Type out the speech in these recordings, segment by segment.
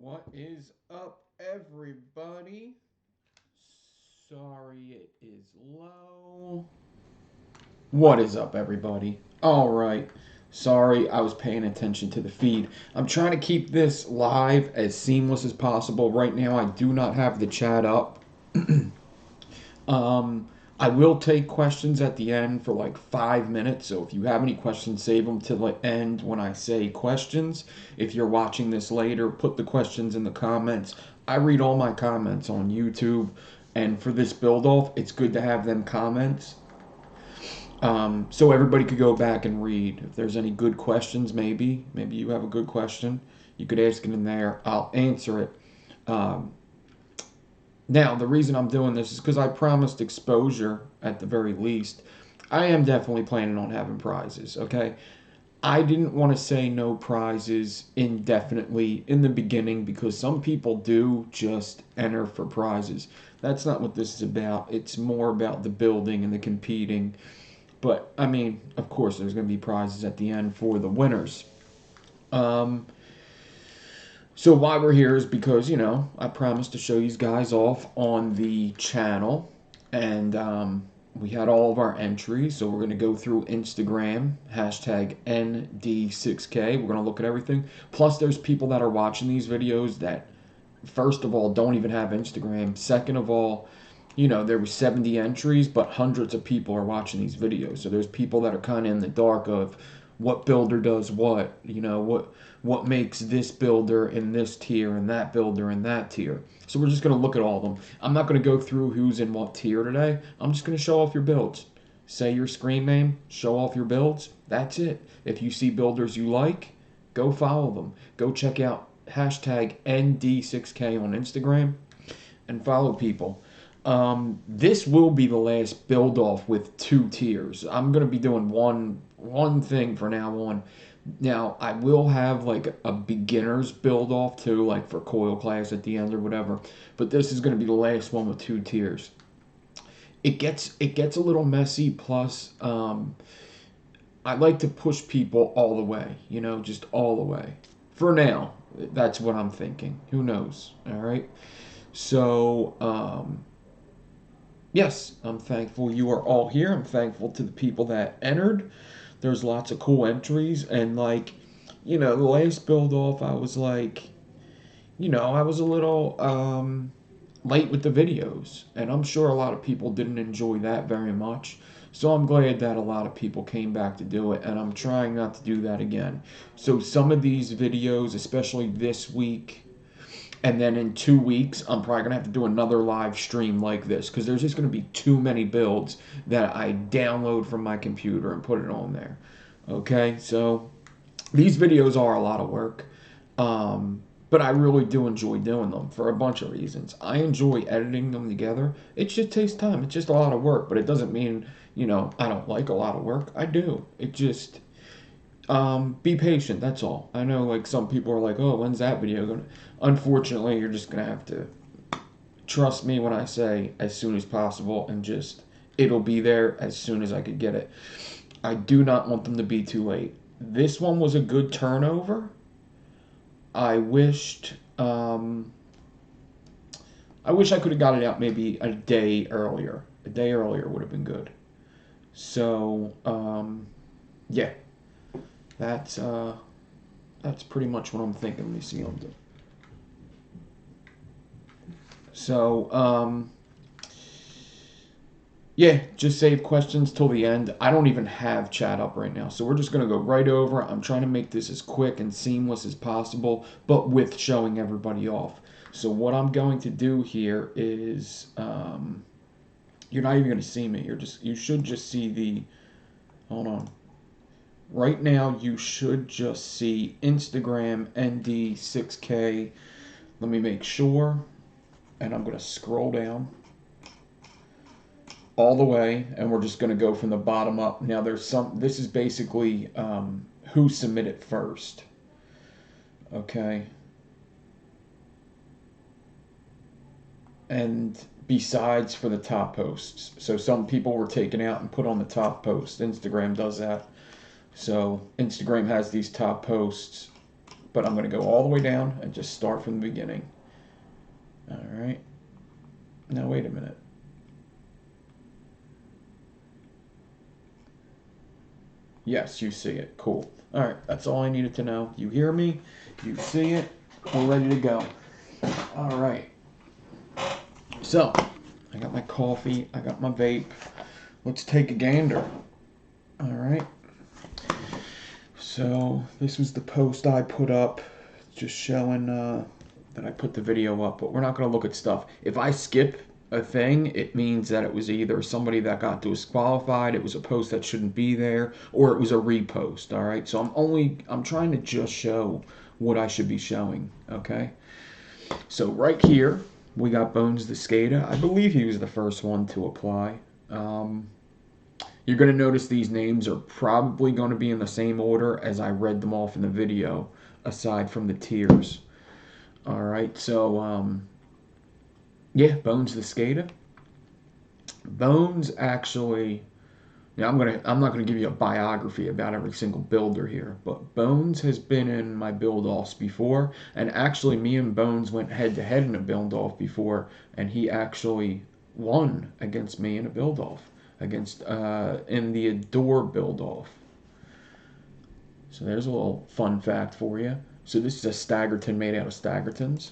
What is up, everybody? Sorry it is low. What is up, everybody? All right. Sorry, I was paying attention to the feed. I'm trying to keep this live as seamless as possible. Right now, I do not have the chat up. Um, I will take questions at the end for like 5 minutes. So if you have any questions, save them to the end when I say questions. If you're watching this later, put the questions in the comments. I read all my comments on YouTube. And for this build off, it's good to have them comments. So everybody could go back and read. If there's any good questions, maybe you have a good question, you could ask it in there. I'll answer it. Um, Now, the reason I'm doing this is because I promised exposure at the very least. I am definitely planning on having prizes, okay? I didn't want to say no prizes indefinitely in the beginning because some people do just enter for prizes. That's not what this is about. It's more about the building and the competing. But, I mean, of course, there's going to be prizes at the end for the winners. Um, So why we're here is because, I promised to show you guys off on the channel. And we had all of our entries. So we're going to go through Instagram, hashtag ND6K. We're going to look at everything. Plus, there's people that are watching these videos that, first of all, don't even have Instagram. Second of all, there was 70 entries, but hundreds of people are watching these videos. So there's people that are kind of in the dark of what builder does what, what makes this builder in this tier and that builder in that tier. So we're just going to look at all of them. I'm not going to go through who's in what tier today. I'm just going to show off your builds. Say your screen name, show off your builds. That's it. If you see builders you like, go follow them. Go check out hashtag ND6K on Instagram and follow people. This will be the last build off with 2 tiers. I'm gonna be doing one thing for now on. Now I will have like a beginner's build off too, like for coil class at the end or whatever. But this is gonna be the last one with 2 tiers. It gets a little messy. Plus, I like to push people all the way. Just all the way. For now, that's what I'm thinking. Who knows? All right. So, yes, I'm thankful you are all here. I'm thankful to the people that entered. There's lots of cool entries. And, the last build off, I was like, I was a little late with the videos. And I'm sure a lot of people didn't enjoy that very much. So I'm glad that a lot of people came back to do it. And I'm trying not to do that again. So some of these videos, especially this week, and then in 2 weeks, I'm probably going to have to do another live stream like this because there's just going to be too many builds that I download from my computer and put it on there. Okay, so these videos are a lot of work, but I really do enjoy doing them for a bunch of reasons. I enjoy editing them together. It just takes time. It's just a lot of work, but it doesn't mean, I don't like a lot of work. I do. It just be patient. That's all. I know, like some people are like, "Oh, when's that video going?" Unfortunately, you're just gonna have to trust me when I say as soon as possible, and just it'll be there as soon as I could get it. I do not want them to be too late. This one was a good turnover. I wished, I wish I could have got it out maybe a day earlier. A day earlier would have been good. So, yeah, that's uh, that's pretty much what I'm thinking. Let me see. So, yeah, just save questions till the end. I don't even have chat up right now, so we're just gonna go right over. I'm trying to make this as quick and seamless as possible, but with showing everybody off. So what I'm going to do here is, you're not even gonna see me. You should just see the. Hold on. Right now, you should just see Instagram ND6K. Let me make sure, and I'm gonna scroll down all the way, and we're just going to go from the bottom up. Now this is basically who submitted first. Okay. And besides for the top posts. So some people were taken out and put on the top post. Instagram does that. So Instagram has these top posts. but I'm going to go all the way down and just start from the beginning. All right. Now, wait a minute. Yes, you see it. Cool. All right, that's all I needed to know. You hear me? You see it? We're ready to go. All right. So, I got my coffee. I got my vape. Let's take a gander. All right. So, this was the post I put up, just showing that I put the video up. But we're not going to look at stuff. If I skip a thing, it means that it was either somebody that got disqualified, it was a post that shouldn't be there, or it was a repost. All right. So I'm trying to just show what I should be showing. Okay. So right here we got Bones the Skater. I believe he was the first one to apply. You're going to notice these names are probably going to be in the same order as I read them off in the video, aside from the tiers. All right, so yeah, Bones the Skater. Bones actually, yeah, I'm not gonna give you a biography about every single builder here, but Bones has been in my build-offs before, and actually me and Bones went head-to-head in a build-off before, and he actually won against me in a build-off, against in the Adore build-off. So there's a little fun fact for you. So this is a Staggerton made out of Staggertons,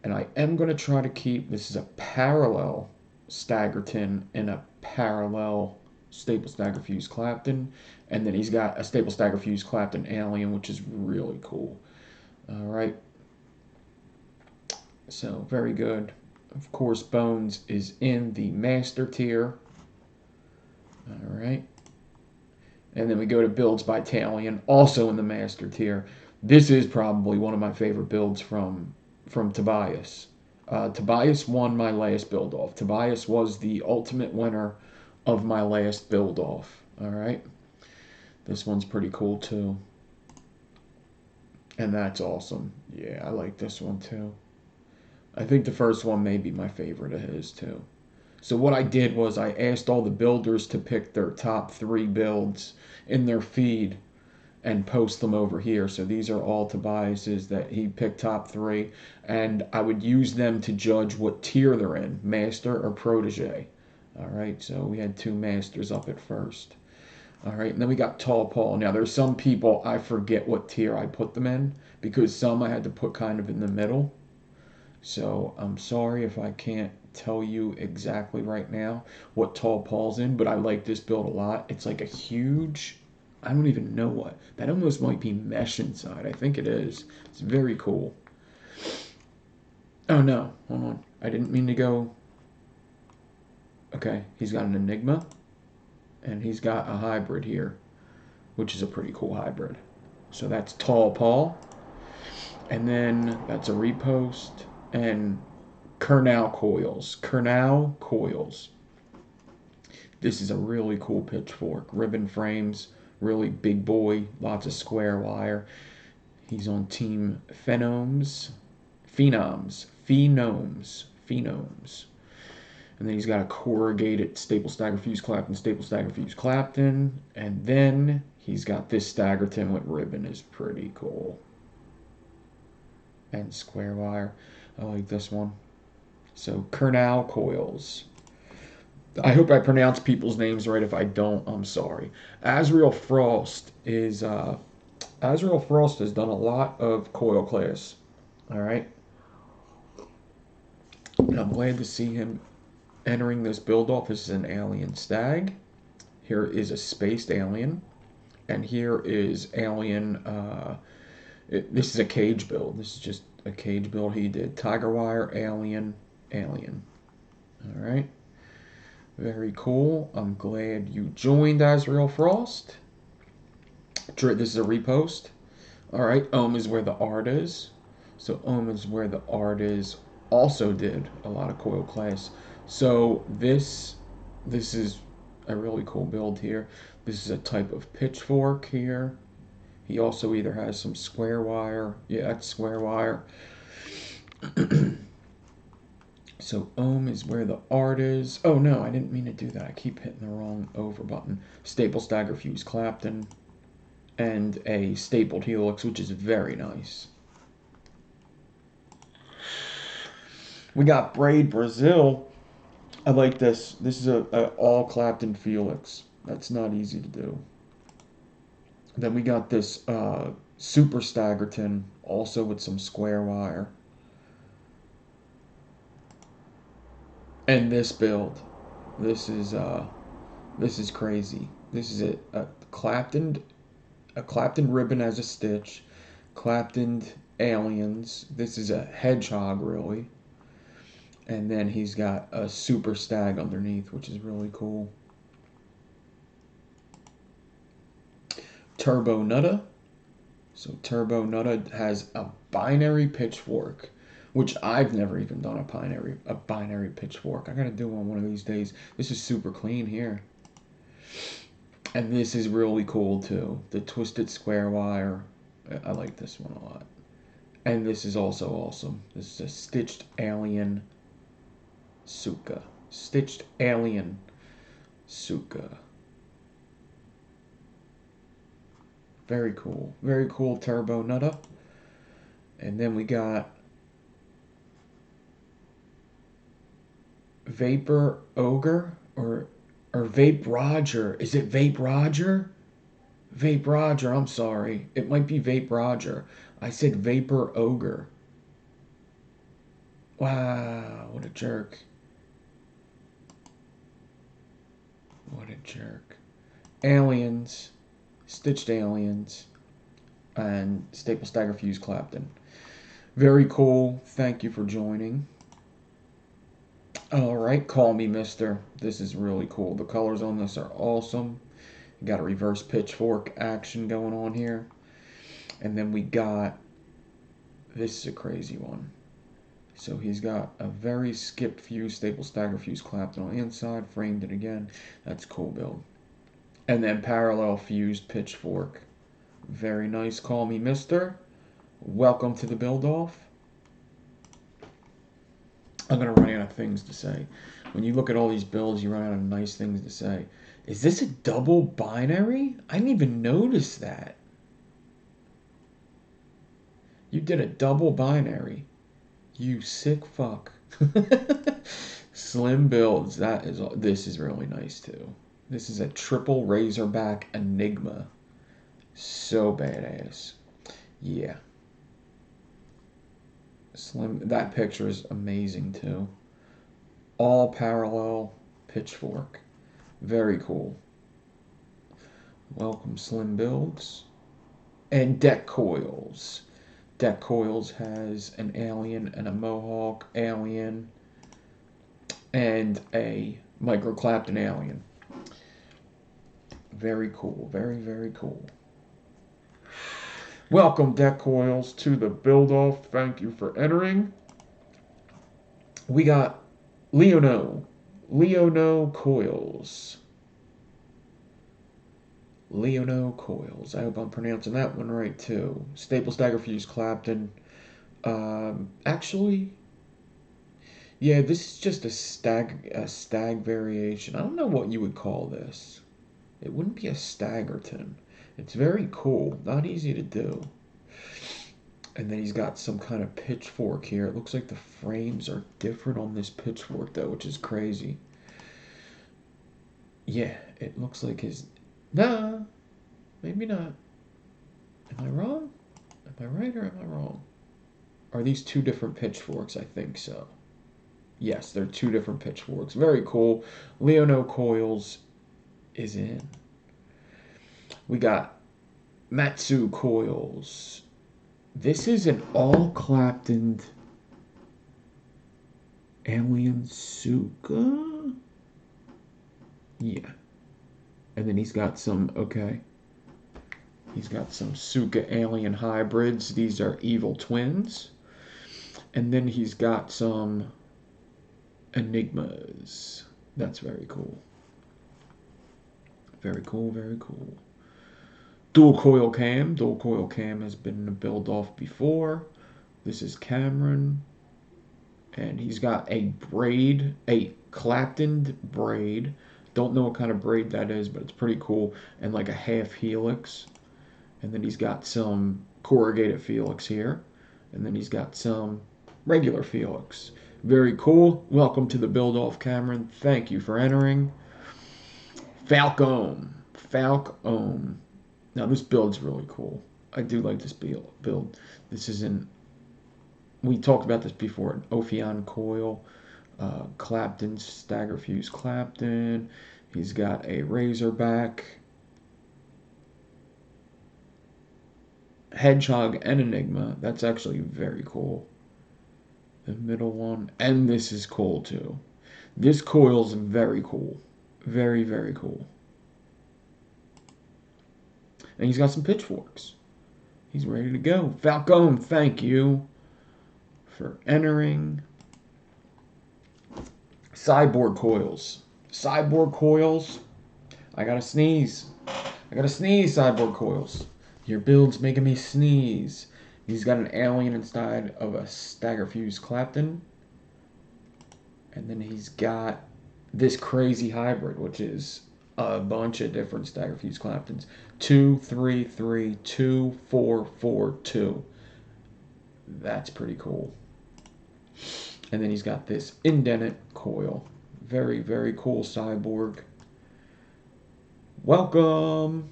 and I am going to try to keep, this is a parallel Staggerton and a parallel Staple Stagger Fuse Clapton, and then he's got a Staple Stagger Fuse Clapton Alien, which is really cool. All right. So very good. Of course, Bones is in the Master tier. All right. And then we go to builds by Talion, also in the Master tier. This is probably one of my favorite builds from Tobias. Tobias won my last build off. Tobias was the ultimate winner of my last build off. All right. This one's pretty cool too. And that's awesome. Yeah, I like this one too. I think the first one may be my favorite of his too. So what I did was I asked all the builders to pick their top 3 builds in their feed and post them over here. So these are all Tobias's that he picked top 3, and I would use them to judge what tier they're in, Master or Protege. All right, so we had 2 Masters up at first. All right, and then we got Tall Paul. Now there's some people I forget what tier I put them in, because some I had to put kind of in the middle. So I'm sorry if I can't tell you exactly right now what Tall Paul's in, but I like this build a lot. It's like a huge, I don't even know what. That almost might be mesh inside. I think it is. It's very cool. Oh no, hold on. I didn't mean to go. Okay, he's got an Enigma, and he's got a hybrid here, which is a pretty cool hybrid. So that's Tall Paul. And then that's a repost. And Kernow Coils. Kernow Coils. This is a really cool pitchfork. Ribbon frames, really big boy, lots of square wire. He's on Team Phenoms. And then he's got a corrugated Staple Stagger Fuse Clapton, and then he's got this Staggerton with ribbon. Is pretty cool. And square wire. I like this one. So Kernow Coils. I hope I pronounce people's names right. If I don't, I'm sorry. Azrael Frost has done a lot of coil class. All right. And I'm glad to see him entering this build off. This is an alien stag. Here is a spaced alien. And here is alien. This is a cage build. This is just a cage build he did. Tiger wire, alien. All right. Very cool. I'm glad you joined, Azrael Frost. This is a repost. All right. Is where the art is. So is where the art is. Also did a lot of coil class. So this is a really cool build here. This is a type of pitchfork here. He also either has some square wire. Yeah, that's square wire. So is where the art is. Oh no, I didn't mean to do that. I keep hitting the wrong over button. Staple Stagger Fuse Clapton. and a stapled helix, which is very nice. We got Braid Brazil. I like this. This is a all Clapton Felix. That's not easy to do. Then we got this Super Staggerton, also with some square wire. And this build, this is crazy. This is a Clapton ribbon as a stitch, Clapton aliens. This is a hedgehog really, and then he's got a super stag underneath, which is really cool. Turbo Nutta. So Turbo Nutta has a binary pitchfork, which I've never even done a binary pitchfork. I gotta do one of these days. This is super clean here. And this is really cool too. The twisted square wire. I like this one a lot. And this is also awesome. This is a stitched alien Suka. Stitched alien Suka. Very cool. Very cool Turbo Nutta. And then we got Vapor Ogre or Vape Roger. Is it Vape Roger? Vape Roger, I'm sorry. It might be Vape Roger. I said Vapor Ogre. Wow, what a jerk. What a jerk. Aliens, Stitched Aliens, and Staple Stagger Fuse Clapton. Very cool. Thank you for joining. Alright, call me mister. This is really cool. The colors on this are awesome. You got a reverse pitchfork action going on here. And then we got, this is a crazy one. So he's got a very skipped fuse, Staple Stagger Fuse Clapton on the inside, framed it again. That's a cool build. And then parallel fused pitchfork. Very nice. Call me mister. Welcome to the build off. I'm going to run out of things to say. When you look at all these builds, you run out of nice things to say. Is this a double binary? I didn't even notice that. You did a double binary. You sick fuck. Slim builds. This is really nice too. This is a triple Razorback Enigma. So badass. Yeah. Slim. That picture is amazing too. All parallel pitchfork. Very cool. Welcome Slim Builds. And Deck Coils. Deck Coils has an alien and a Mohawk alien and a Micro Clapton alien. Very cool. Very, very cool. Welcome, Deck Coils, to the build-off. Thank you for entering. We got Leono Coils. Leono Coils. I hope I'm pronouncing that one right, too. Staple Stagger Fuse Clapton. Actually, yeah, this is just a stag variation. I don't know what you would call this. It wouldn't be a Staggerton. It's very cool. Not easy to do. And then he's got some kind of pitchfork here. It looks like the frames are different on this pitchfork, though, which is crazy. Yeah, it looks like his... Nah, maybe not. Am I wrong? Am I right or am I wrong? Are these two different pitchforks? I think so. Yes, they're two different pitchforks. Very cool. Leono Coils is in. We got Matsu Coils. This is an all Clapton alien Suka. Yeah. And then he's got some, okay. He's got some Suka alien hybrids. These are evil twins. And then he's got some Enigmas. That's very cool. Very cool, very cool. Dual coil cam. Dual coil cam has been in a build off before. This is Cameron. And he's got a braid, a Clapton braid. Don't know what kind of braid that is, but it's pretty cool. And like a half helix. And then he's got some corrugated Felix here. And then he's got some regular Felix. Very cool. Welcome to the build off, Cameron. Thank you for entering. Falcom. Falcom. Now this build's really cool. I do like this build. This is we talked about this before, an Ophion coil. Clapton, stagger fuse Clapton. He's got a Razorback, Hedgehog, and Enigma. That's actually very cool. The middle one. And this is cool too. This coil's very cool. Very, very cool. And he's got some pitchforks. He's ready to go. Falcon, thank you for entering. Cyborg coils. Cyborg coils. I gotta sneeze. Cyborg coils. Your build's making me sneeze. He's got an alien inside of a stagger fuse Clapton. And then he's got this crazy hybrid, which is a bunch of different stagger fuse Claptons. 2, 3, 3, 2, 4, 4, 2. That's pretty cool. And then he's got this indented coil. Very, very cool cyborg. Welcome.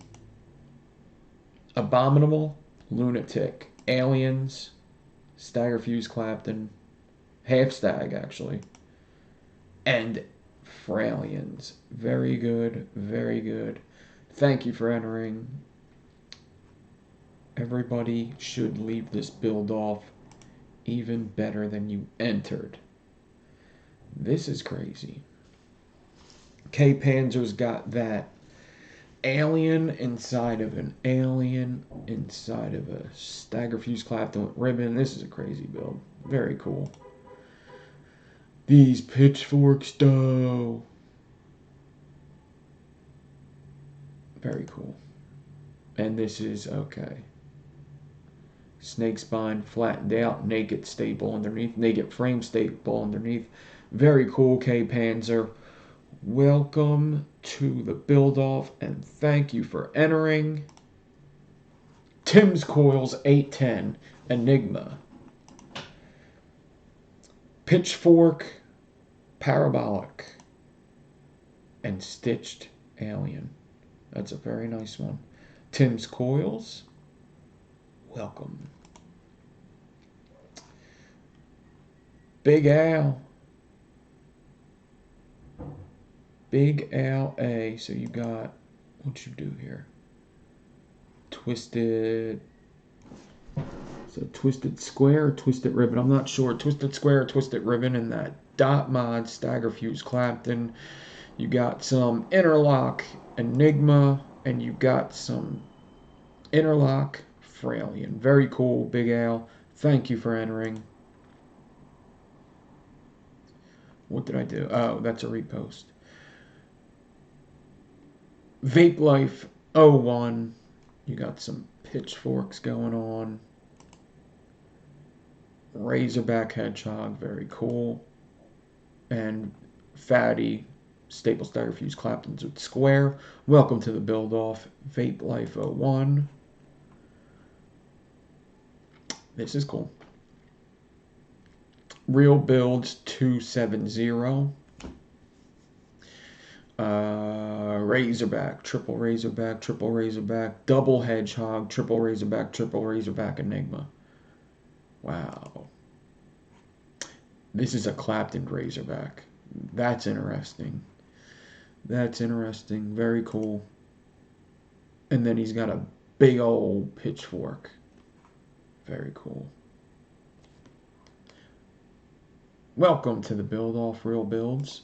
Abominable, Lunatic, Aliens, Stagger Fuse Clapton, Half Stag actually, and Fralians. Very good, very good. Thank you for entering. Everybody should leave this build off even better than you entered. This is crazy. K Panzer's got that alien inside of an alien inside of a stagger fuse Clapton with ribbon. This is a crazy build. Very cool. These pitchforks though. Very cool. And this is okay. Snake spine flattened out, naked staple underneath, naked frame staple underneath. Very cool, K Panzer. Welcome to the build off and thank you for entering. Tim's Coils 810 Enigma. Pitchfork Parabolic and Stitched Alien. That's a very nice one. Tim's Coils. Welcome. Big Al. Big Al A. So you got, what you do here? Twisted. So twisted square or twisted ribbon. I'm not sure. Twisted square or twisted ribbon in that dot mod stagger fuse Clapton. You got some interlock Enigma. And you got some interlock Fralian. Very cool, Big Al. Thank you for entering. What did I do? Oh, that's a repost. Vape Life 01. You got some pitchforks going on. Razorback Hedgehog, very cool. And Fatty Staple Stagger Fuse Claptons with square. Welcome to the build off. Vape Life 01. This is cool. Real Builds 270. Razorback, triple Razorback, double Hedgehog, triple Razorback Enigma. Wow. This is a Clapton Razorback. That's interesting. That's interesting. Very cool. And then he's got a big old pitchfork. Very cool. Welcome to the build off Real Builds.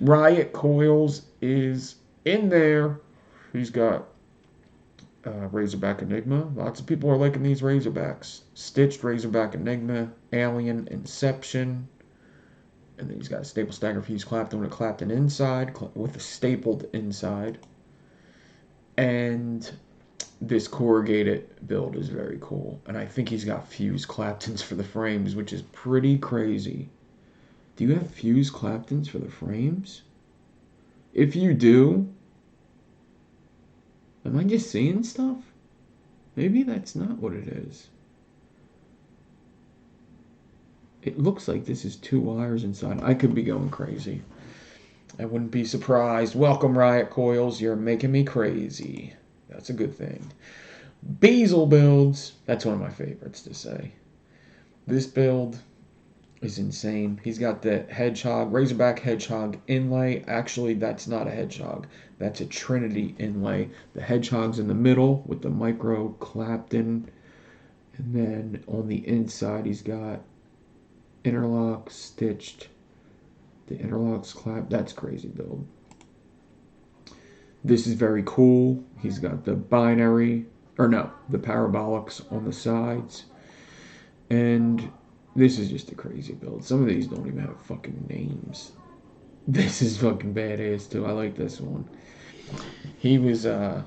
Riot Coils is in there. He's got Razorback Enigma. Lots of people are liking these Razorbacks. Stitched Razorback Enigma, Alien Inception. And then he's got a staple stagger fuse Clapton with a Clapton inside, with a stapled inside. And this corrugated build is very cool. And I think he's got fuse Claptons for the frames, which is pretty crazy. Do you have fuse Claptons for the frames? If you do, Am I just seeing stuff? Maybe that's not what it is. It looks like this is 2 wires inside. I could be going crazy. I wouldn't be surprised. Welcome, Riot Coils. You're making me crazy. That's a good thing. Beazle builds. That's one of my favorites to say. This build is insane. He's got the hedgehog, Razorback hedgehog inlay. Actually, that's not a hedgehog. That's a Trinity inlay. The hedgehog's in the middle with the micro Clapton. And then on the inside, he's got interlocks stitched. The interlocks clap. That's crazy build. This is very cool. He's got the binary, or no, the parabolics on the sides. And this is just a crazy build. Some of these don't even have fucking names. This is fucking badass too. I like this one. He was a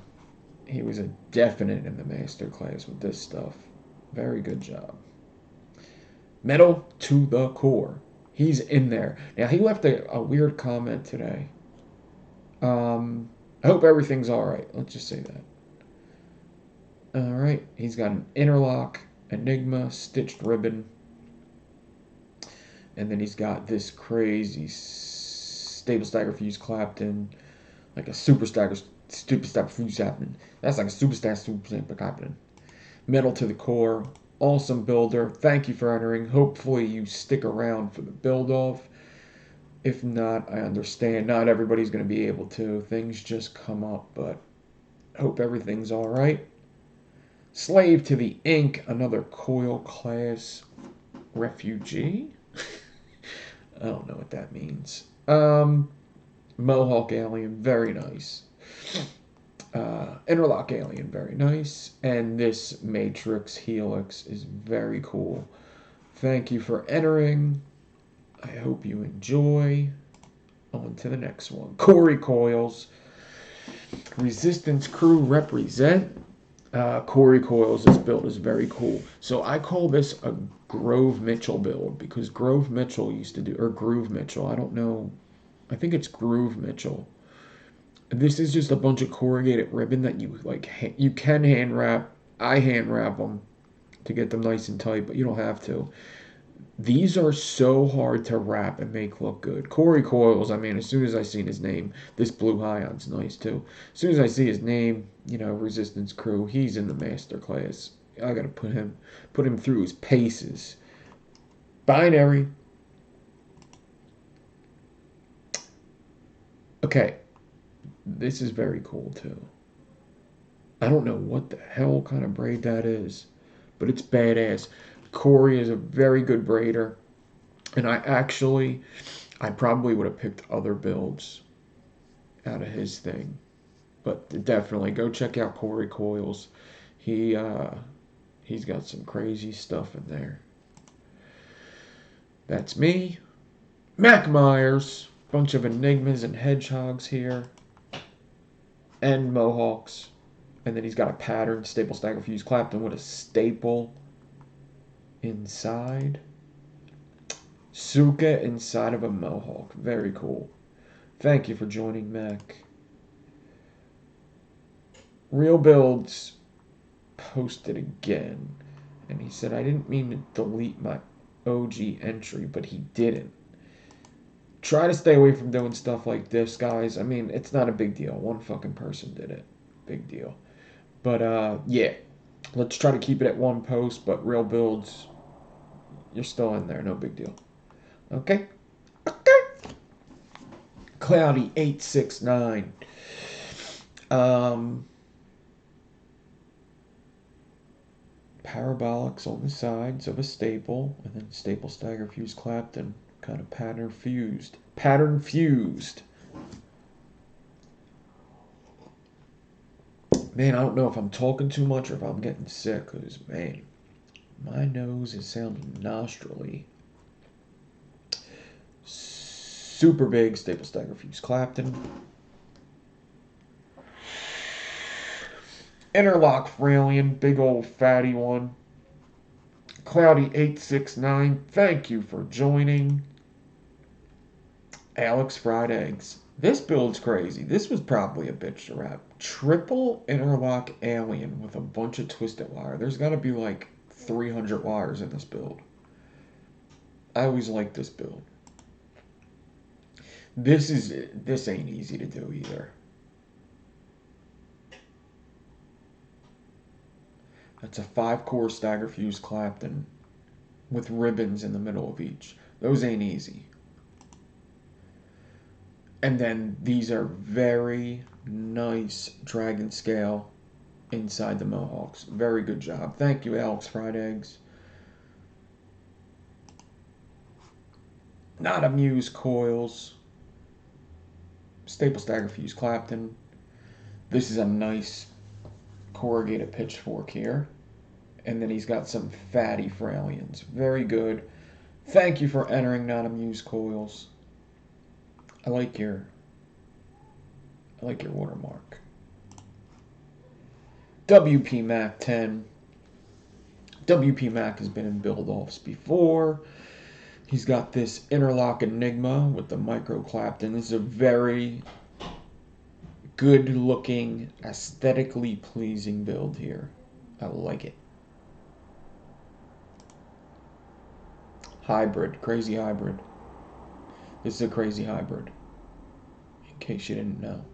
definite in the master class with this stuff. Very good job. Metal to the core. He's in there. Now, he left a weird comment today. I hope everything's all right. Let's just say that. All right. He's got an interlock, Enigma, stitched ribbon. And then he's got this crazy stable stagger fuse Clapton, like a super stagger fuse happening. That's like a super stagger happening. Metal to the core. Awesome builder. Thank you for entering. Hopefully you stick around for the build off. If not, I understand. Not everybody's going to be able to. Things just come up, but hope everything's all right. Slave to the Ink, another coil class refugee. I don't know what that means. Mohawk alien, very nice. Interlock alien, very nice. And this Matrix Helix is very cool. Thank you for entering. I hope you enjoy. On to the next one. Corey Coils. Resistance Crew represent. Corey Coils, this build is very cool. So I call this a Grove Mitchell build because Grove Mitchell used to do, or Groove Mitchell, I don't know. I think it's Groove Mitchell. This is just a bunch of corrugated ribbon that you you can hand wrap. I hand wrap them to get them nice and tight, but you don't have to. These are so hard to wrap and make look good. Corey Coils, I mean, as soon as I seen his name, this Blue Hion's nice too. As soon as I see his name, you know, Resistance Crew, he's in the master class. I gotta put him through his paces. Binary. Okay. This is very cool too. I don't know what the hell kind of braid that is, but it's badass. Corey is a very good braider, and I probably would have picked other builds out of his thing, but definitely go check out Corey Coils. He's got some crazy stuff in there. That's me. Mac Myers, bunch of enigmas and hedgehogs here. And Mohawks. And then he's got a pattern staple stagger fuse Clapton with a staple inside. Suka inside of a Mohawk. Very cool. Thank you for joining, Mac. Real Builds posted again. And he said, I didn't mean to delete my OG entry, but he didn't. Try to stay away from doing stuff like this, guys. I mean, it's not a big deal. One fucking person did it. Big deal. But, yeah. Let's try to keep it at one post, but Real Builds, you're still in there. No big deal. Okay? Okay. Cloudy869. Parabolics on the sides of a staple, and then staple stagger fuse Clapton. Kind of pattern fused. Pattern fused. Man, I don't know if I'm talking too much or if I'm getting sick, because, man, my nose is sounding nostrily. Super big staple stagger fuse Clapton. Interlock Fralian, big old fatty one. Cloudy869, thank you for joining. Alex Fried Eggs. This build's crazy. This was probably a bitch to wrap. Triple interlock alien with a bunch of twisted wire. There's got to be like 300 wires in this build. I always like this build. This ain't easy to do either. That's a 5-core stagger fuse Clapton with ribbons in the middle of each. Those ain't easy. And then these are very nice dragon scale inside the mohawks. Very good job. Thank you, Alex Fried Eggs. Not Amused coils. Staple stagger fuse Clapton. This is a nice corrugated pitchfork here. And then he's got some fatty Fralians. Very good. Thank you for entering Not Amused coils. I like your watermark. WP Mac 10. WP Mac has been in build-offs before. He's got this interlock Enigma with the micro Clapton. This is a very good-looking, aesthetically pleasing build here. I like it. Hybrid, crazy hybrid. This is a crazy hybrid, in case you didn't know.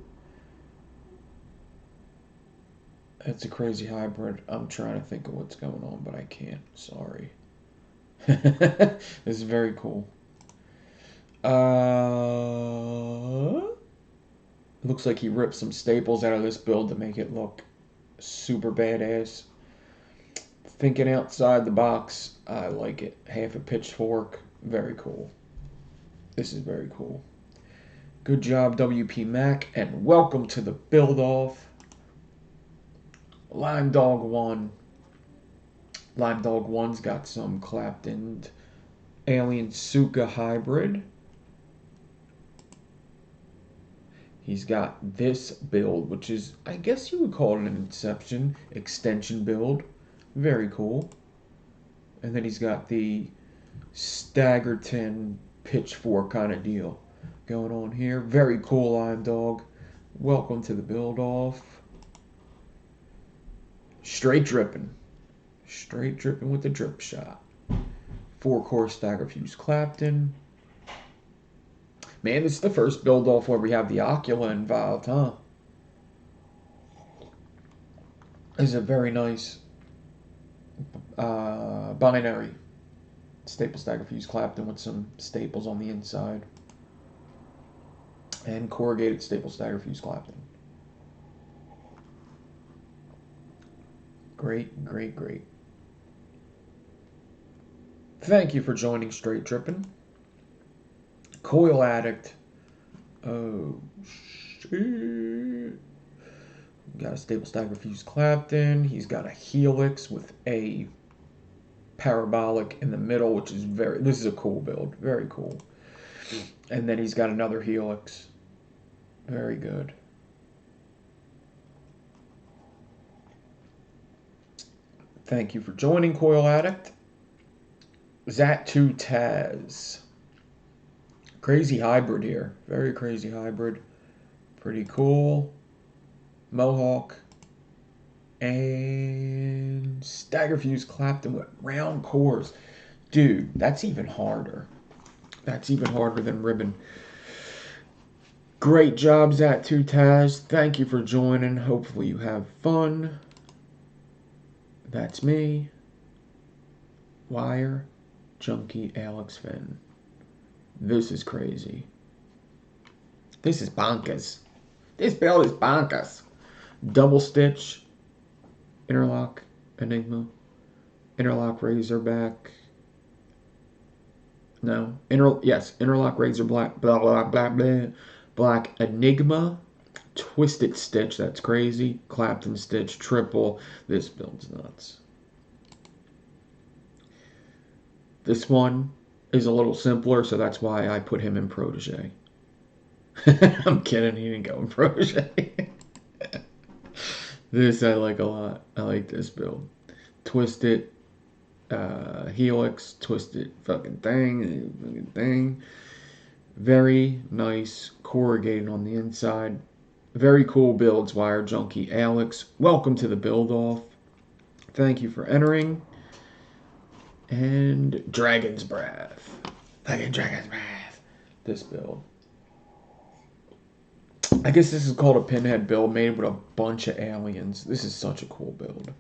It's a crazy hybrid. I'm trying to think of what's going on, but I can't. Sorry. This is very cool. Looks like he ripped some staples out of this build to make it look super badass. Thinking outside the box. I like it. Half a pitchfork. Very cool. This is very cool. Good job, WP Mac, and welcome to the build-off. Lime Dog 1. Lime Dog 1's got some Clapton Alien Suka hybrid. He's got this build, which is, I guess you would call it an Inception extension build. Very cool. And then he's got the Staggerton pitchfork kind of deal going on here. Very cool, Lime Dog. Welcome to the build-off. Straight dripping. Straight dripping with the drip shot. 4-core stagger fuse Clapton. Man, this is the first build-off where we have the Ocula involved, huh? This is a very nice binary staple stagger fuse Clapton with some staples on the inside. And corrugated staple stagger fuse Clapton. Great, great, great. Thank you for joining Straight Drippin'. Coil Addict. Oh, shit. Got a staple stagger fuse Clapton. He's got a helix with a parabolic in the middle, which is this is a cool build. Very cool. And then he's got another helix. Very good. Thank you for joining, Coil Addict. Zat2 Taz. Crazy hybrid here. Very crazy hybrid. Pretty cool. Mohawk. And stagger fuse Clapton with round cores. Dude, that's even harder. That's even harder than ribbon. Great job, Zat2 Taz. Thank you for joining. Hopefully you have fun. That's me. Wire. Junkie Alex Finn. This is crazy. This is bonkers. This build is bonkers. Double stitch. Interlock Enigma. Interlock Razorback. No. Interlock Razor Black. Blah, blah, blah, blah. Black Enigma. Twisted Stitch. That's crazy. Clapton Stitch. Triple. This build's nuts. This one is a little simpler, so that's why I put him in Protege. I'm kidding. He didn't go in Protege. This I like a lot. I like this build. Twisted helix, twisted fucking thing. Very nice corrugated on the inside. Very cool builds, Wire Junkie Alex. Welcome to the build off. Thank you for entering. And Dragon's Breath. Fucking Dragon's Breath. This build. I guess this is called a pinhead build made with a bunch of aliens. This is such a cool build.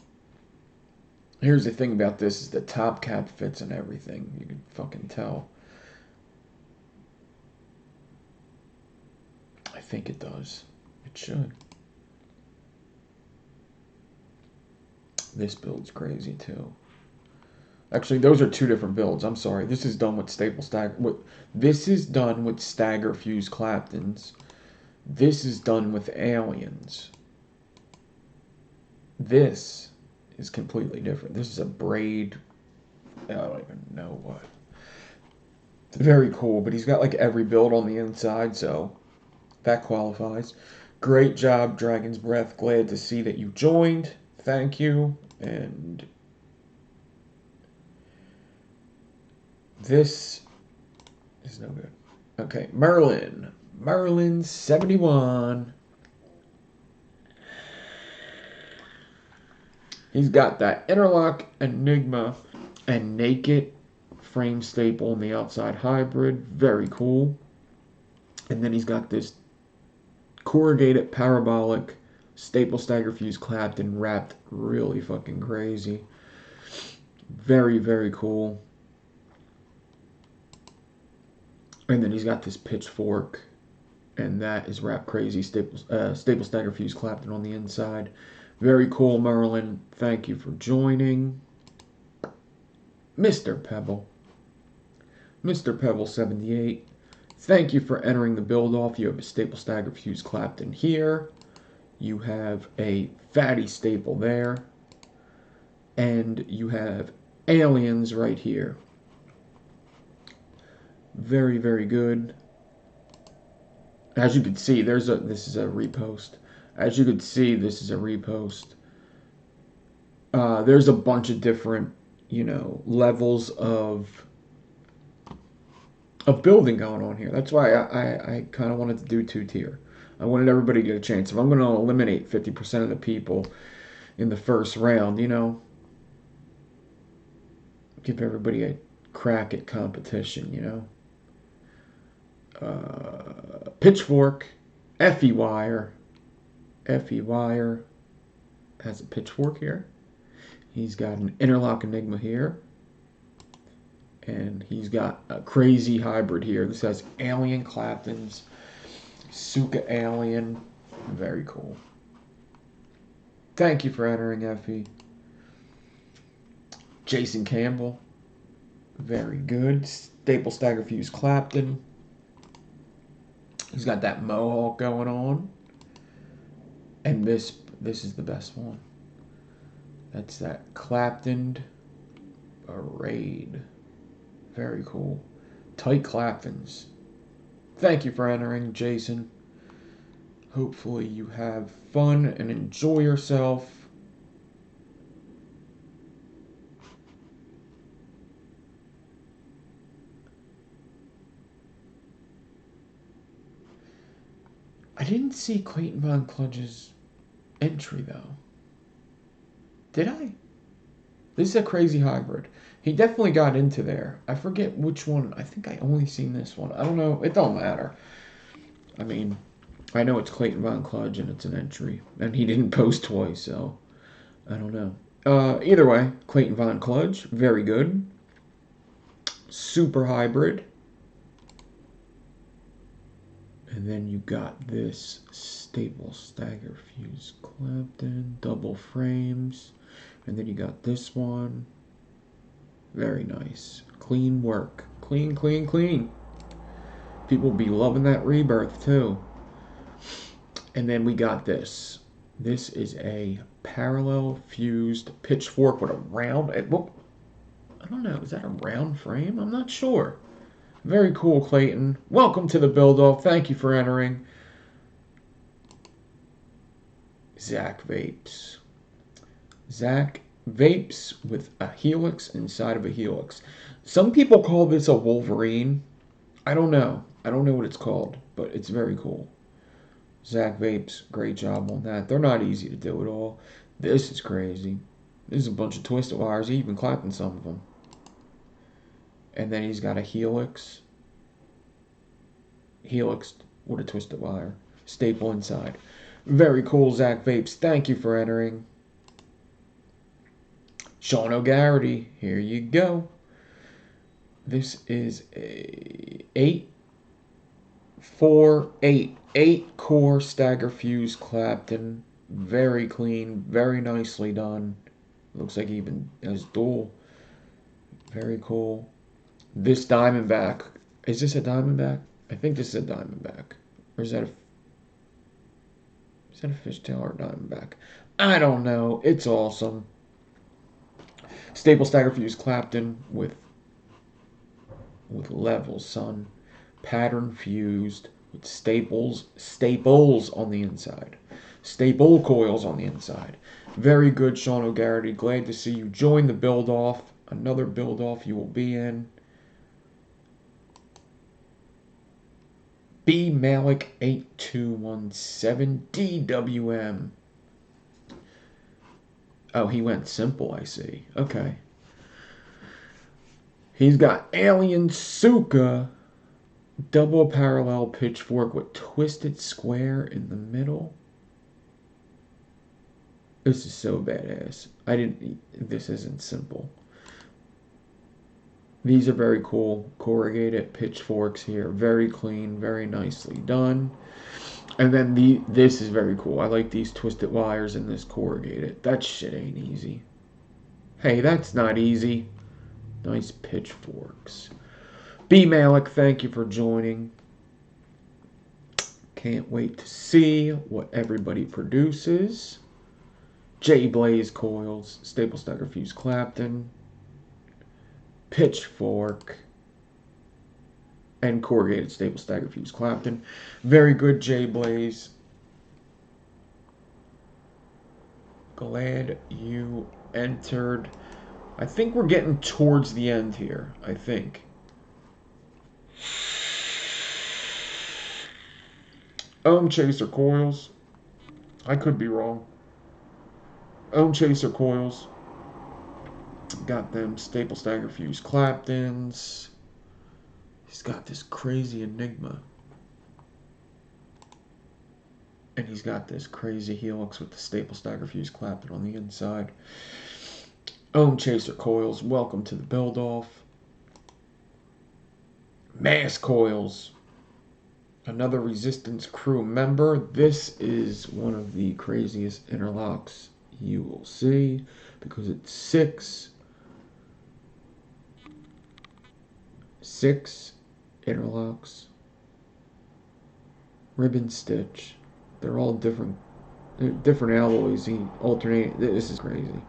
Here's the thing about this is the top cap fits and everything. You can fucking tell. I think it does. It should. This build's crazy too. Actually, those are two different builds. I'm sorry. This is done with staple stagger. This is done with stagger fuse Claptons. This is done with aliens. This is completely different. This is a braid. I don't even know what. It's very cool, but he's got like every build on the inside, so that qualifies. Great job, Dragon's Breath. Glad to see that you joined. Thank you. And this is no good. Okay, Merlin. Merlin 71. He's got that interlock Enigma and naked frame staple on the outside hybrid. Very cool. And then he's got this corrugated parabolic staple stagger fuse Clapton wrapped really fucking crazy. Very, very cool. And then he's got this pitchfork, and that is wrapped crazy staple stagger fuse Clapton on the inside. Very cool, Merlin. Thank you for joining. Mr. Pebble. Mr. Pebble 78. Thank you for entering the build off. You have a staple stagger fuse Clapton here. You have a fatty staple there. And you have aliens right here. Very, very good. As you can see, this is a repost. As you can see, this is a repost. There's a bunch of different, levels of building going on here. That's why I kind of wanted to do two-tier. I wanted everybody to get a chance. If I'm going to eliminate 50% of the people in the first round, give everybody a crack at competition, Pitchfork, Effie Wire. Effie Wire has a pitchfork here. He's got an interlock Enigma here. And he's got a crazy hybrid here. This has alien Claptons. Suka alien. Very cool. Thank you for entering, Effie. Jason Campbell. Very good. Staple stagger fuse Clapton. He's got that mohawk going on. And this is the best one. That's that Clapton Parade. Very cool. Tight Claptons. Thank you for entering, Jason. Hopefully you have fun and enjoy yourself. I didn't see Clayton Von Kludge's entry, though. Did I? This is a crazy hybrid. He definitely got into there. I forget which one. I think I only seen this one. I don't know. It don't matter. I mean, I know it's Clayton Von Kludge and it's an entry. And he didn't post twice, so I don't know. Either way, Clayton Von Kludge, very good. Super hybrid. And then you got this staple stagger fuse Clapton, double frames. And then you got this one. Very nice. Clean work. Clean, clean, clean. People will be loving that rebirth too. And then we got this. This is a parallel fused pitchfork with a round. I don't know. Is that a round frame? I'm not sure. Very cool, Clayton. Welcome to the build-off. Thank you for entering. Zach Vapes. Zach Vapes with a helix inside of a helix. Some people call this a Wolverine. I don't know. I don't know what it's called, but it's very cool. Zach Vapes, great job on that. They're not easy to do at all. This is crazy. This is a bunch of twisted wires. He even clapped in some of them. And then he's got a helix. Helix with a twisted wire. Staple inside. Very cool, Zach Vapes. Thank you for entering. Sean O'Garrity, here you go. This is a 848. 8-core stagger fuse Clapton. Very clean, very nicely done. Looks like he even has dual. Very cool. This Diamondback. Is this a Diamondback? I think this is a Diamondback. Or is that a fishtail or a Diamondback? I don't know. It's awesome. Staple stagger fuse Clapton with levels, son. Pattern fused with staples on the inside. Staple coils on the inside. Very good, Sean O'Garrity. Glad to see you join the build-off. Another build-off you will be in. B Malik 8217 DWM. Oh, he went simple, I see. Okay. He's got Alien Suka double parallel pitchfork with twisted square in the middle. This is so badass. This isn't simple. These are very cool corrugated pitchforks here. Very clean, very nicely done. And then this is very cool. I like these twisted wires in this corrugated. That shit ain't easy. Hey, that's not easy. Nice pitchforks. B Malik, thank you for joining. Can't wait to see what everybody produces. J Blaze coils, staple stagger fuse Clapton, pitchfork, and corrugated staple stagger fuse Clapton. Very good, J Blaze. Glad you entered. I think we're getting towards the end here. I think. Chaser coils. I could be wrong. Chaser coils. Got them staple stagger fuse Claptons. He's got this crazy Enigma. And he's got this crazy helix with the staple stagger fuse Clapton on the inside. Chaser coils. Welcome to the build-off. Mass coils. Another Resistance crew member. This is one of the craziest interlocks you will see because it's six interlocks, ribbon stitch. They're all different alloys. He alternate. This is crazy.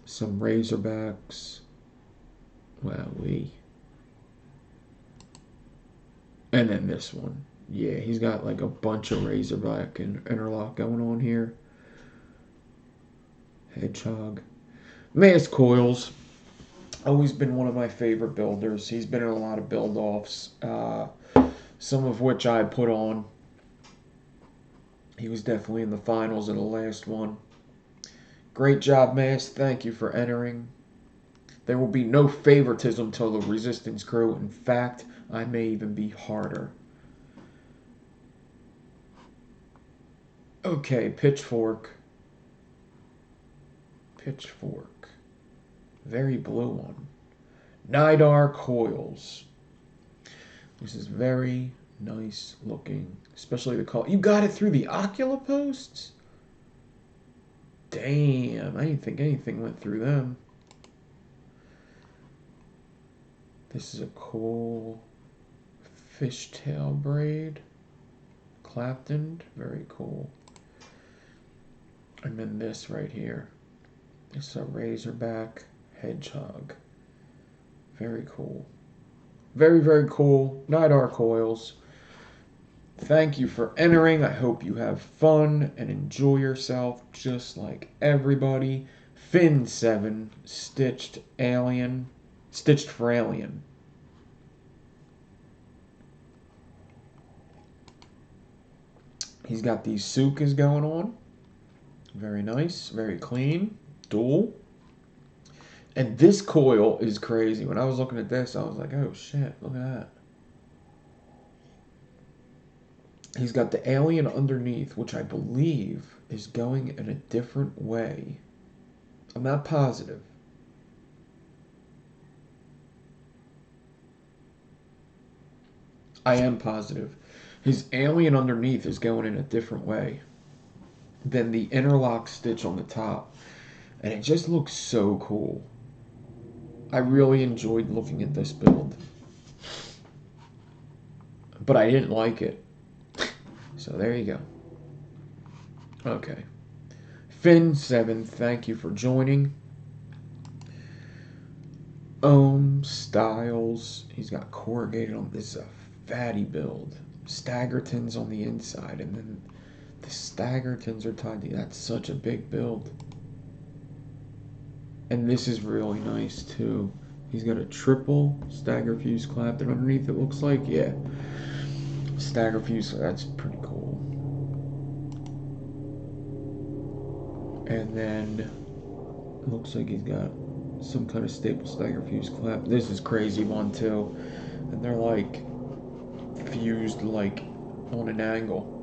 Some Razorbacks. Wowee. And then this one. Yeah, he's got like a bunch of Razorback and interlock going on here. Hedgehog. Mass coils. Always been one of my favorite builders. He's been in a lot of build-offs. Some of which I put on. He was definitely in the finals of the last one. Great job, Mass. Thank you for entering. There will be no favoritism to the Resistance crew. In fact, I may even be harder. Okay, pitchfork. Pitchfork. Very blue one. Nidar coils. This is very nice looking. Especially the color. You got it through the Ocula posts? Damn, I didn't think anything went through them. This is a cool fishtail braid. Clapton, very cool. And then this right here. It's a Razorback hedgehog. Very cool. Very, very cool. Nidar coils. Thank you for entering. I hope you have fun and enjoy yourself just like everybody. Fin 7 stitched alien stitched for Alien. He's got these Sukas going on. Very nice, very clean, dual. And this coil is crazy. When I was looking at this, I was like, oh shit, look at that. He's got the Alien underneath, which I believe is going in a different way. I'm not positive. I am positive. His Alien underneath is going in a different way than the interlock stitch on the top. And it just looks so cool. I really enjoyed looking at this build. But I didn't like it. So there you go. Okay. Finn7, thank you for joining. Styles. He's got corrugated on. This is a fatty build. Staggertons on the inside. And then the Staggertons are tied to. That's such a big build. And this is really nice too. He's got a triple stagger fuse Clapton underneath, it looks like. Yeah. Stagger fuse, that's pretty cool. And then it looks like he's got some kind of staple stagger fuse clap. This is crazy one too. And they're like fused like on an angle.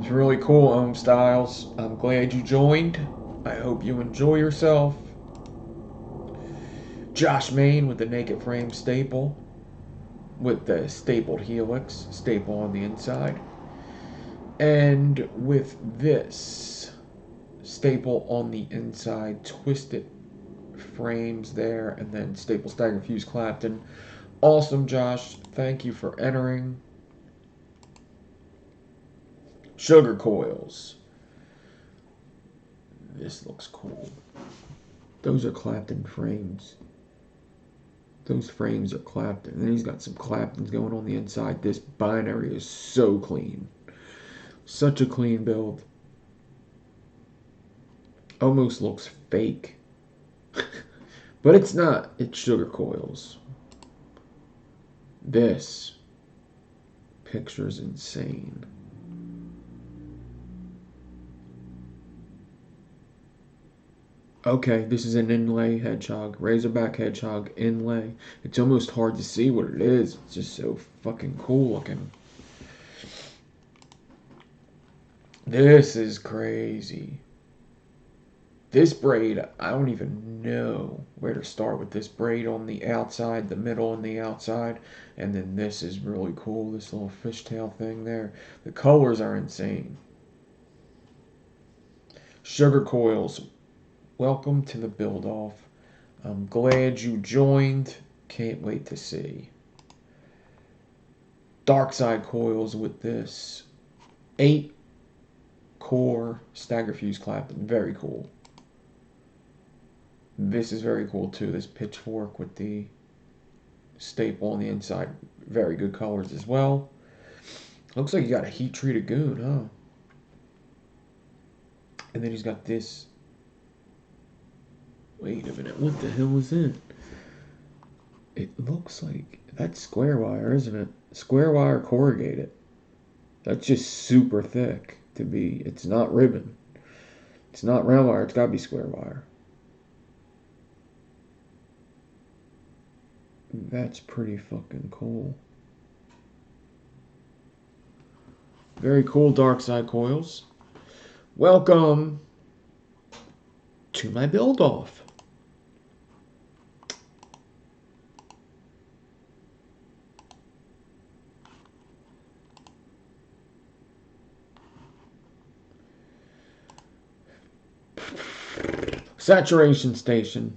It's really cool, Styles. I'm glad you joined. I hope you enjoy yourself. Josh Main with the naked frame staple. With the stapled helix, staple on the inside. And with this staple on the inside, twisted frames there, and then staple stagger fuse Clapton. Awesome, Josh. Thank you for entering. Sugar coils. This looks cool. Those are Clapton frames. Those frames are Clapton. And then he's got some Claptons going on the inside. This binary is so clean. Such a clean build. Almost looks fake. But it's not. It's sugar coils. This picture's insane. Okay, this is an inlay hedgehog. Razorback hedgehog inlay. It's almost hard to see what it is. It's just so fucking cool looking. This is crazy. This braid, I don't even know where to start with this braid on the outside, the middle, and the outside. And then this is really cool, this little fishtail thing there. The colors are insane. Sugar coils, welcome to the build-off. I'm glad you joined. Can't wait to see. Dark side coils with this 8-core stagger fuse Clapton. Very cool. This is very cool too. This pitchfork with the staple on the inside. Very good colors as well. Looks like you got a heat treated goon, huh? And then he's got this. Wait a minute. What the hell is it? It looks like that's square wire, isn't it? Square wire corrugated. That's just super thick to be. It's not ribbon. It's not round wire. It's got to be square wire. That's pretty fucking cool. Very cool dark side coils. Welcome to my build off. Saturation station.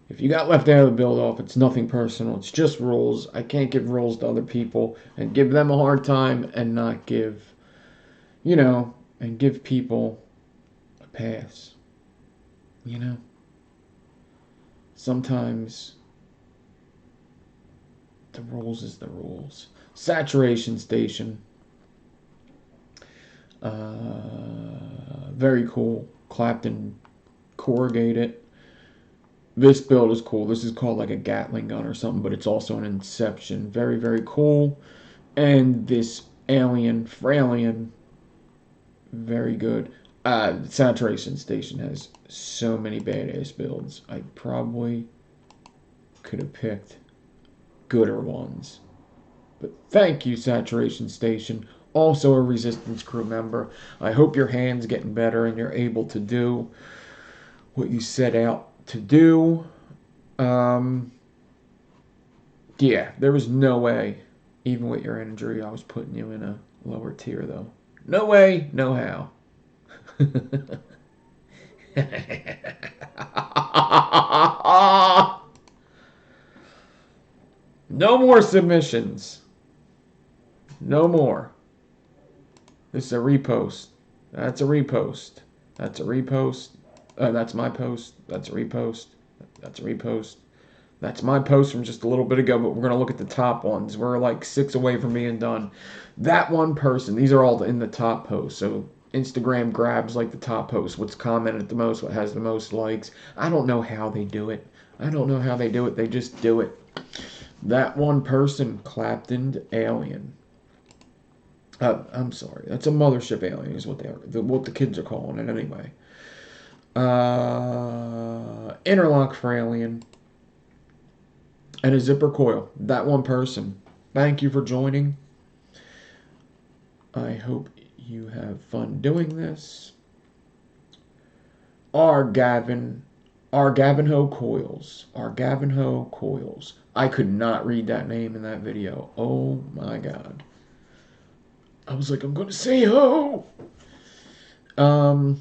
If you got left out of the build-off, it's nothing personal. It's just rules. I can't give rules to other people and give them a hard time and not give, you know, and give people a pass. You know? Sometimes the rules is the rules. Saturation station. Very cool. Clapton corrugate it. This build is cool. This is called like a Gatling gun or something, but it's also an Inception. Very, very cool. And this Alien, Fralien, very good. Saturation Station has so many badass builds. I probably could have picked gooder ones. But thank you, Saturation Station. Also a Resistance crew member. I hope your hand's getting better and you're able to do what you set out to do. Yeah, there was no way, even with your injury, I was putting you in a lower tier, though. No way, no how. No more submissions. No more. This is a repost. That's a repost. That's a repost. That's my post. That's a repost. That's a repost. That's my post from just a little bit ago, but we're going to look at the top ones. We're like 6 away from being done. That one person, these are all in the top post. So Instagram grabs like the top post, what's commented the most, what has the most likes. I don't know how they do it. I don't know how they do it. They just do it. That one person, Clapton Alien. I'm sorry. That's a mothership alien is what they are. What the kids are calling it anyway. Interlock for alien. And a zipper coil. That one person. Thank you for joining. I hope you have fun doing this. Argavinho Coils. Argavinho Coils. I could not read that name in that video. Oh my god. I was like, I'm gonna say ho. Another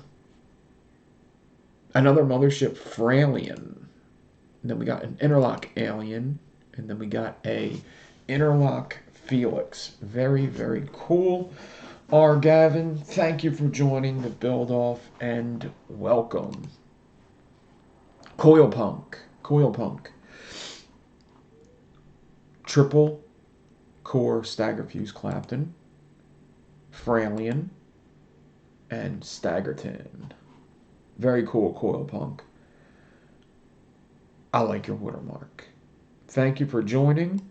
mothership Fralien. And then we got an interlock alien. And then we got a interlock Felix. Very, very cool. Gavin, thank you for joining the build off and welcome. Coil Punk. Triple core stagger fuse Clapton. Fralien. And Staggerton. Very cool, Coil Punk. I like your watermark. Thank you for joining.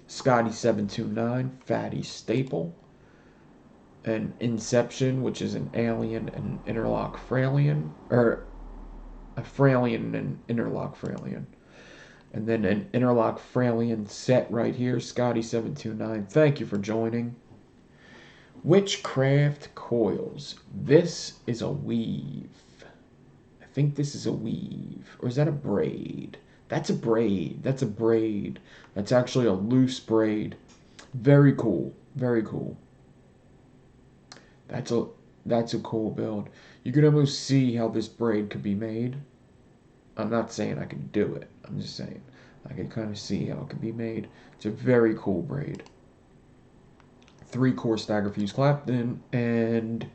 Scotty729, Fatty Staple, an Inception, which is an alien and an interlock Fralien, or a Fralien and interlock Fralien. And then an interlock Fralien set right here, Scotty729. Thank you for joining. Witchcraft Coils. This is a weave. I think this is a weave. Or is that a braid? That's a braid. That's a braid. That's actually a loose braid. Very cool. Very cool. That's a cool build. You can almost see how this braid could be made. I'm not saying I could do it. I'm just saying I can kind of see how it could be made. It's a very cool braid. 3-core stagger fuse Clapton and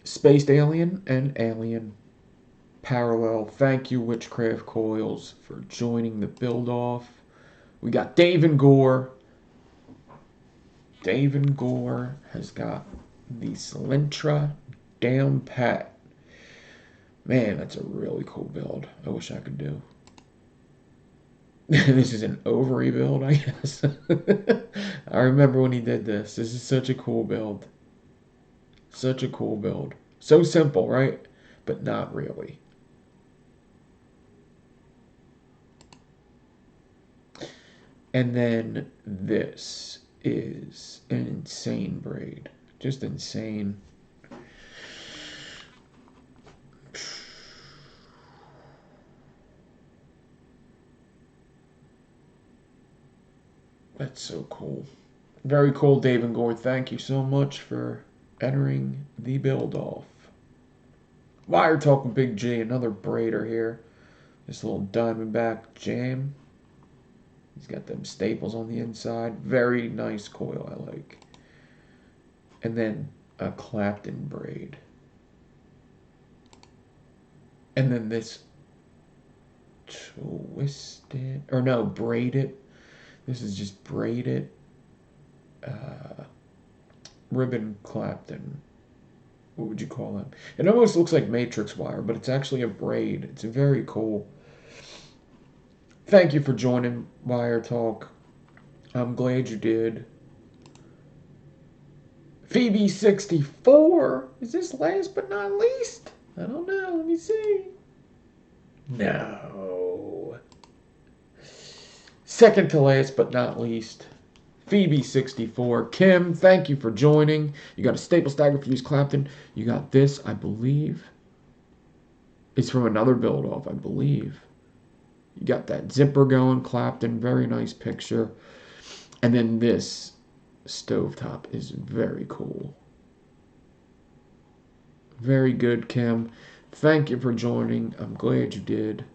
Spaced Alien and Alien Parallel. Thank you, Witchcraft Coils, for joining the build off. We got Dave and Gore. Dave and Gore has got the Slintra down pat. Man, that's a really cool build. I wish I could do. This is an ovary build, I guess. I remember when he did this. This is such a cool build. Such a cool build. So simple, right? But not really. And then this is an insane braid. Just insane. That's so cool. Very cool, Dave and Gore. Thank you so much for entering the build off. Wire Talking Big G, another braider here. This little Diamondback Jam. He's got them staples on the inside. Very nice coil, I like. And then a Clapton braid. And then this twisted, or no, braided. This is just braided ribbon Clapton. what would you call that? It almost looks like matrix wire, but it's actually a braid. It's very cool. Thank you for joining Wire Talk. I'm glad you did. Phoebe64. Is this last but not least? I don't know. Let me see. No. Second to last but not least. Phoebe64. Kim, thank you for joining. You got a staple stagger fuse Clapton. You got this, I believe. It's from another build off, I believe. You got that zipper going, Clapton. Very nice picture. And then this stovetop is very cool. Very good, Kim. Thank you for joining. I'm glad you did.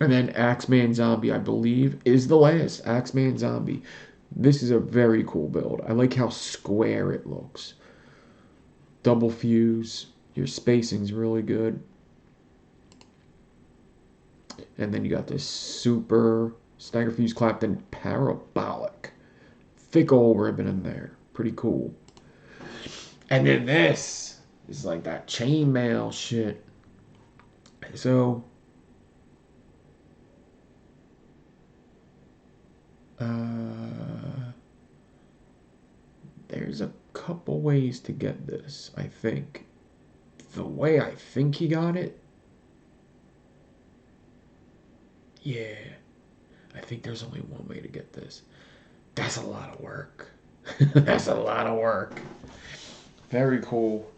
And then Axeman Zombie, I believe, is the last. Axeman Zombie. This is a very cool build. I like how square it looks. Double fuse. Your spacing's really good. And then you got this super stagger fuse Clapton parabolic. Thick old ribbon in there. Pretty cool. And then this is like that chainmail shit. So, there's a couple ways to get this, I think. The way I think he got it, yeah, I think there's only one way to get this. That's a lot of work. That's a lot of work. Very cool.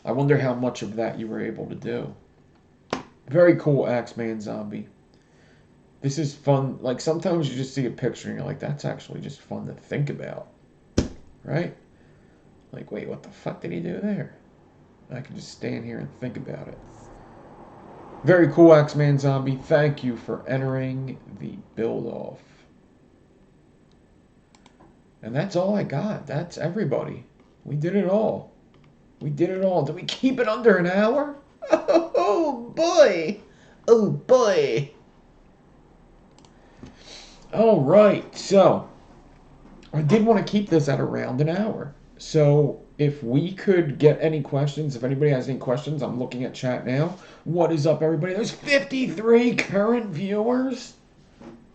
I wonder how much of that you were able to do. Very cool, Axeman Zombie. This is fun. Like, sometimes you just see a picture and you're like, that's actually just fun to think about. Right? Like, wait, what the fuck did he do there? I can just stand here and think about it. Very cool, Axeman Zombie. Thank you for entering the build-off. And that's all I got. That's everybody. We did it all. We did it all. Did we keep it under an hour? Oh, boy. Oh, boy. All right. So, I did want to keep this at around an hour. So, if we could get any questions, if anybody has any questions, I'm looking at chat now. What is up, everybody? There's 53 current viewers.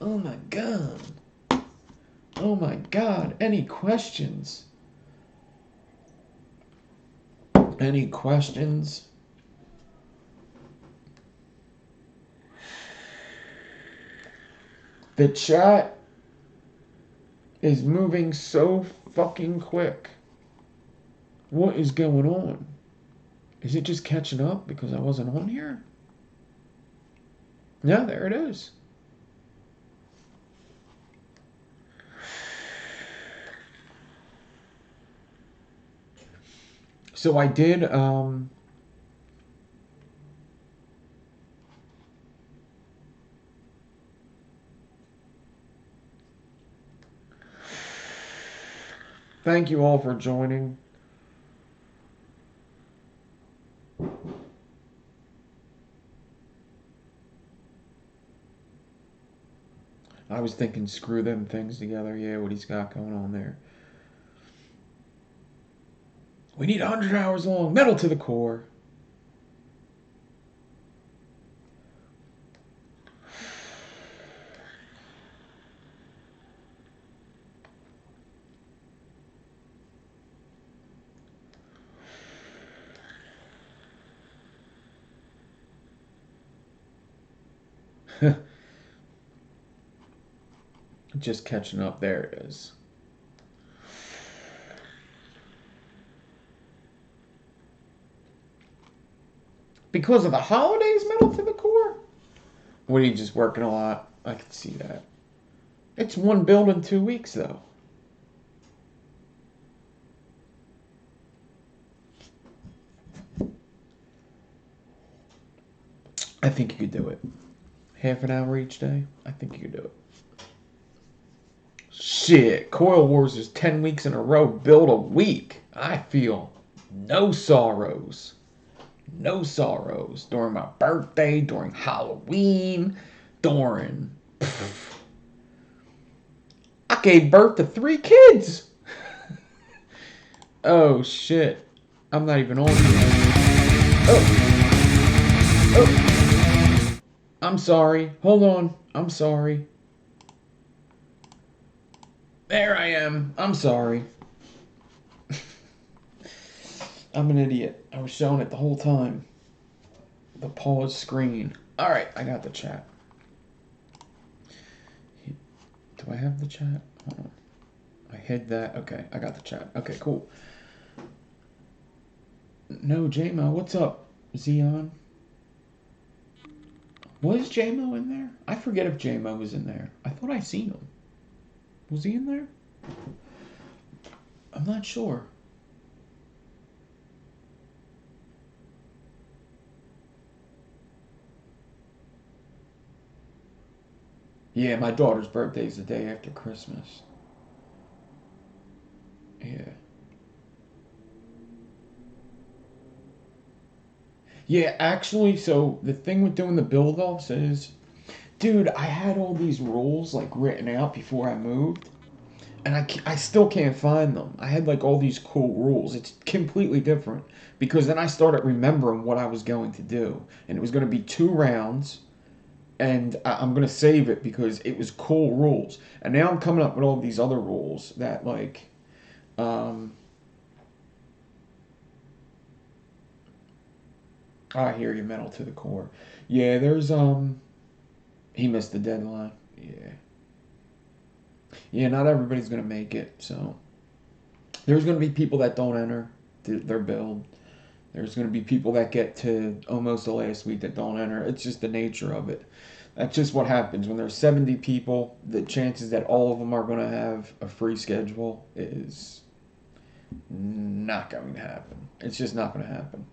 Oh, my God. Oh, my God. Any questions? Any questions? The chat is moving so fucking quick. What is going on? Is it just catching up because I wasn't on here? Yeah, there it is. So I did, thank you all for joining. I was thinking screw them things together. Yeah, what he's got going on there. We need 100 hours long. Metal to the core. Just catching up. There it is. Because of the holidays, metal to the core? What, are you just working a lot? I can see that. It's one build in 2 weeks, though. I think you could do it. Half an hour each day? I think you could do it. Shit, Coil Wars is 10 weeks in a row. Build a week. I feel no sorrows. No sorrows. During my birthday, during Halloween, during... I gave birth to 3 kids. Oh shit. I'm not even on yet. Oh, oh. I'm sorry. Hold on. I'm sorry. There I am. I'm sorry. I'm an idiot. I was showing it the whole time. The pause screen. Alright, I got the chat. Do I have the chat? Hold on. I hid that. Okay, I got the chat. Okay, cool. No, JMO, what's up? Xeon? Was JMO in there? I forget if JMO was in there. I thought I seen him. Was he in there? I'm not sure. Yeah, my daughter's birthday's the day after Christmas. Yeah. Yeah, actually, so the thing with doing the build-offs is, dude, I had all these rules like written out before I moved, and I still can't find them. I had like all these cool rules. It's completely different because then I started remembering what I was going to do, and it was going to be 2 rounds, and I'm going to save it because it was cool rules. And now I'm coming up with all these other rules that like, um, I hear you, metal to the core. Yeah, there's he missed the deadline. Yeah. Yeah, not everybody's gonna make it. So there's gonna be people that don't enter their build. There's gonna be people that get to almost the last week that don't enter. It's just the nature of it. That's just what happens when there's 70 people. The chances that all of them are gonna have a free schedule is not going to happen. It's just not gonna happen.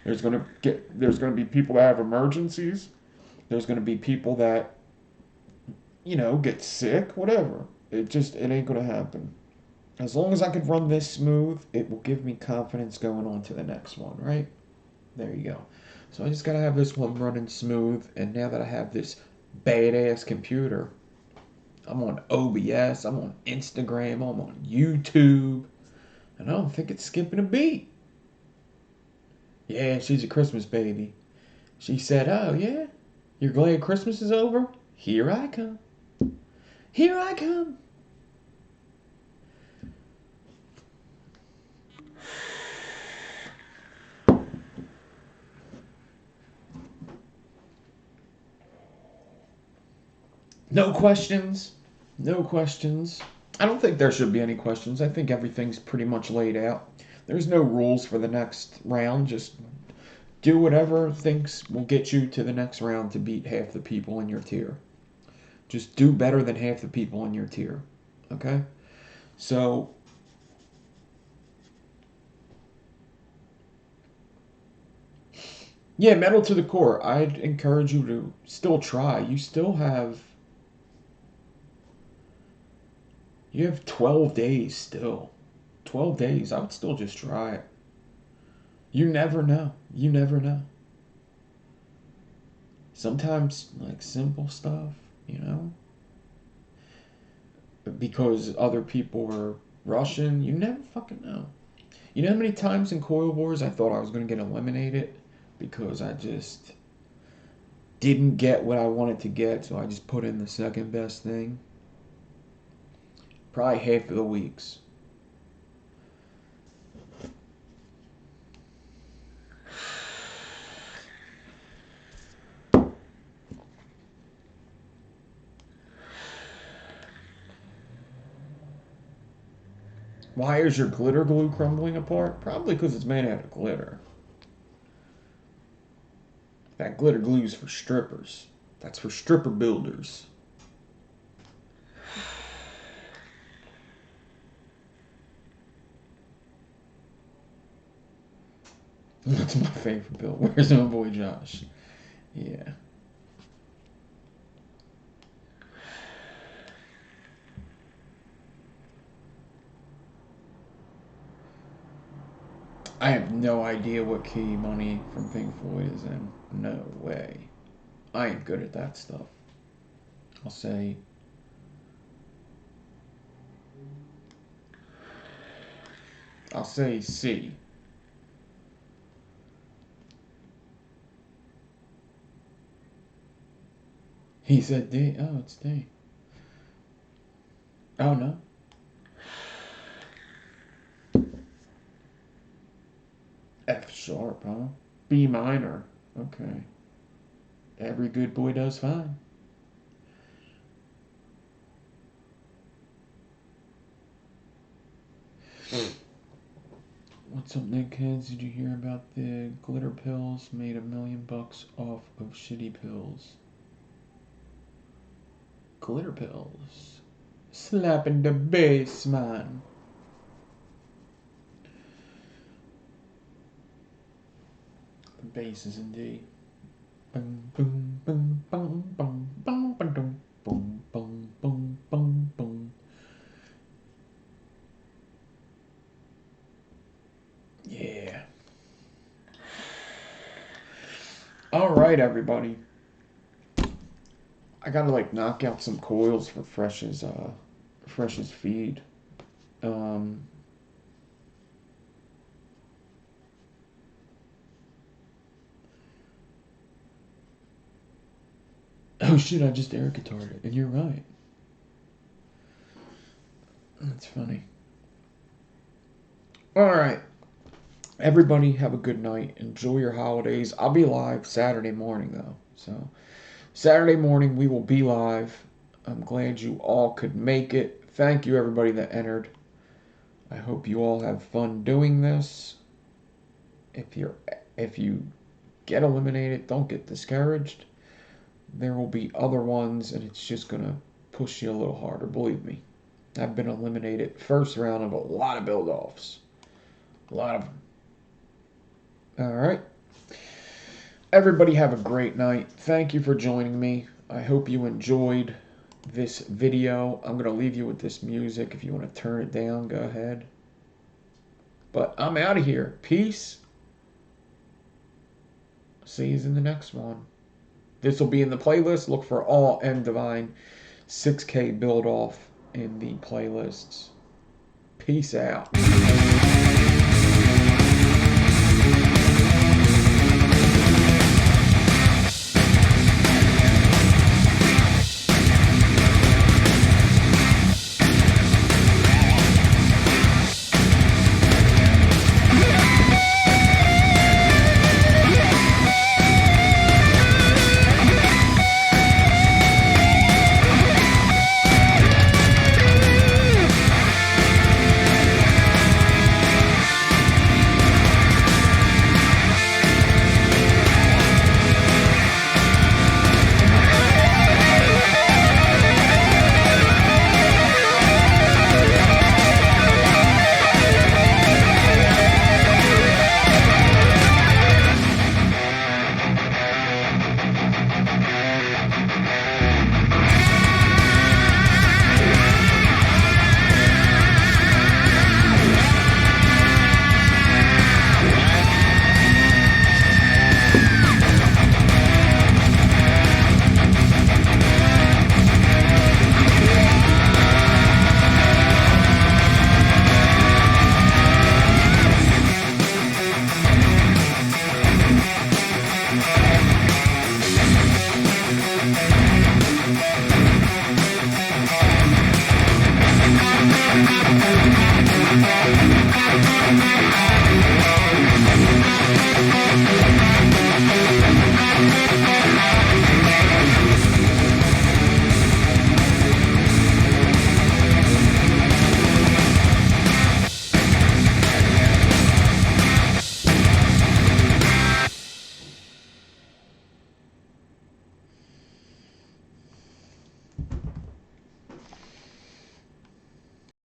There's gonna be people that have emergencies. There's gonna be people that get sick, whatever. It ain't gonna happen. As long as I can run this smooth, it will give me confidence going on to the next one, right? There you go. So I just gotta have this one running smooth, and now that I have this badass computer, I'm on OBS, I'm on Instagram, I'm on YouTube, and I don't think it's skipping a beat. Yeah, she's a Christmas baby. She said, "Oh yeah, you're glad Christmas is over? Here I come. Here I come." No questions. No questions. I don't think there should be any questions. I think everything's pretty much laid out. There's no rules for the next round. Just do whatever thinks will get you to the next round to beat half the people in your tier. Just do better than half the people in your tier. Okay? So, yeah, metal to the core. I'd encourage you to still try. You have 12 days still. 12 days. I would still just try it. You never know. You never know. Sometimes, like, simple stuff, you know? Because other people are rushing, you never fucking know. You know how many times in Coil Wars I thought I was going to get eliminated because I just didn't get what I wanted to get, so I just put in the second best thing? Probably half of the weeks. Why is your glitter glue crumbling apart? Probably because it's made out of glitter. That glitter glue's for strippers. That's for stripper builders. That's my favorite build. Where's my boy Josh? Yeah. I have no idea what key Money from Pink Floyd is in. No way. I ain't good at that stuff. I'll say I'll say C. He said D. Oh, it's D. Oh, no. F sharp, huh? B minor. Okay. Every good boy does fine. What's up, Nick Kids? Did you hear about the glitter pills? Made $1 million off of shitty pills. Glitter pills. Slapping the bass, man. The bass is in D. Boom, boom, boom, boom, boom, boom, boom, boom, boom, boom, boom, boom, boom. Yeah. All right, everybody. I gotta like knock out some coils for Fresh's feed. Oh shit! I just air guitared it, and you're right. That's funny. All right. Everybody have a good night. Enjoy your holidays. I'll be live Saturday morning though. So Saturday morning we will be live. I'm glad you all could make it. Thank you everybody that entered. I hope you all have fun doing this. If you get eliminated, don't get discouraged. There will be other ones and it's just gonna push you a little harder, believe me. I've been eliminated first round of a lot of build-offs. A lot of them. All right. Everybody have a great night. Thank you for joining me. I hope you enjoyed this video. I'm going to leave you with this music. If you want to turn it down, go ahead. But I'm out of here. Peace. See you in the next one. This will be in the playlist. Look for All M Divine 6K build off in the playlists. Peace out.